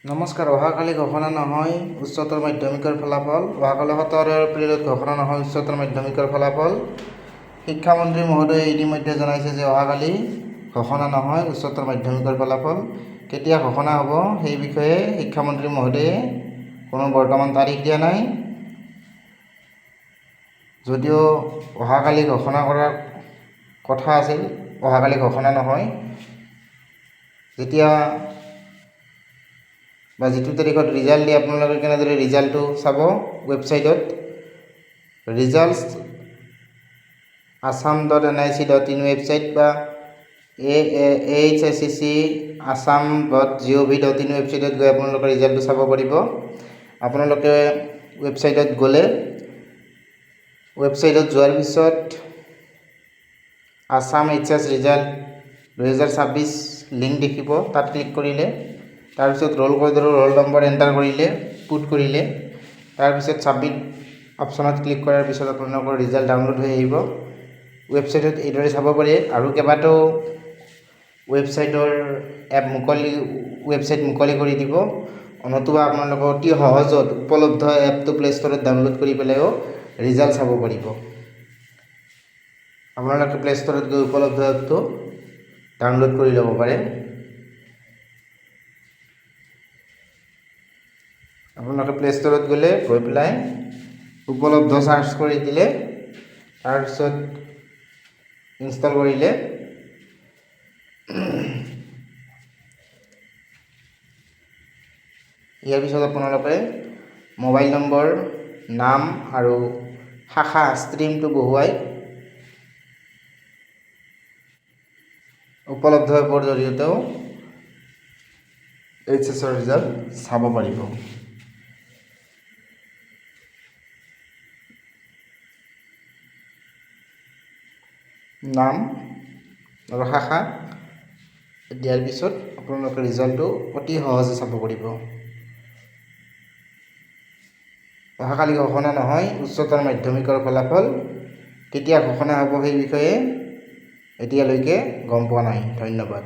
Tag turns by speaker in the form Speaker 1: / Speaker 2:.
Speaker 1: নমস্কাৰ। অহাকালি ঘোষণা নহয় উচ্চতৰ মাধ্যমিকৰ ফলাফল। অহাকালি 17 এপ্ৰিলত ঘোষণা নহয় উচ্চতৰ মাধ্যমিকৰ ফলাফল। শিক্ষামন্ত্ৰী মহোদয়ে ইতিমধ্যে জনাইছে যে অহাকালি ঘোষণা নহয় উচ্চতৰ মাধ্যমিকৰ ফলাফল। কেতিয়া ঘোষণা হ'ব সেই বিষয়ে শিক্ষামন্ত্ৰী মহোদয়ে কোনো বৰ্তমান তাৰিখ দিয়া নাই। যদিও অহাকালি ঘোষণা কৰাৰ কথা আছিল, অহাকালি ঘোষণা নহয়। যেতিয়া বা যিটো তাৰিখত ৰিজাল্ট দিয়ে আপোনালোকে কেনেদৰে ৰিজাল্টটো চাব ৱেবছাইটত ৰিজাল্টছ assam.nic.in ৱেবছাইট বা ahscc.assam.gov.in ৱেবছাইটত গৈ আপোনালোকে ৰিজাল্টটো চাব পাৰিব। আপোনালোকে ৱেবছাইটত গ'লে ৱেবছাইটত যোৱাৰ পিছত আসাম HS ৰিজাল্ট 2026 লিংক দেখিব, তাত ক্লিক কৰিলে তাৰপিছত ৰোল কোডৰ ৰোল নম্বৰ এণ্টাৰ কৰিলে, পুট কৰিলে, তাৰপিছত ছাবমিট অপশ্যনত ক্লিক কৰাৰ পিছত আপোনালোকৰ ৰিজাল্ট ডাউনলোড হৈ আহিব। ৱেবছাইটত এইদৰে চাব পাৰে। আৰু কেইবাটাও ৱেবছাইটৰ ৱেবছাইট মুকলি কৰি দিব, নতুবা আপোনালোকে অতি সহজত উপলব্ধ এপটো প্লে ষ্টৰত ডাউনলোড কৰি পেলাইও ৰিজাল্ট চাব পাৰিব। আপোনালোকে প্লে ষ্টৰত গৈ উপলব্ধ এপটো ডাউনলোড কৰি ল'ব পাৰে। আপোনালোকে প্লে ষ্টৰত গ'লে গৈ পেলাই উপলব্ধ চাৰ্চ কৰি দিলে, তাৰপিছত ইনষ্টল কৰিলে ইয়াৰ পিছত আপোনালোকে মোবাইল নম্বৰ, নাম আৰু শাখা ষ্ট্ৰীমটো বহুৱাই উপলব্ধ এপৰ জৰিয়তেও HSৰ ৰিজাল্ট চাব পাৰিব। নাম আৰু শাখা দিয়াৰ পিছত আপোনালোকে ৰিজাল্টটো অতি সহজে চাব পাৰিব। অহাকালি ঘোষণা নহয় উচ্চতৰ মাধ্যমিকৰ ফলাফল। কেতিয়া ঘোষণা হ'ব সেই বিষয়ে এতিয়ালৈকে গম পোৱা নাই। ধন্যবাদ।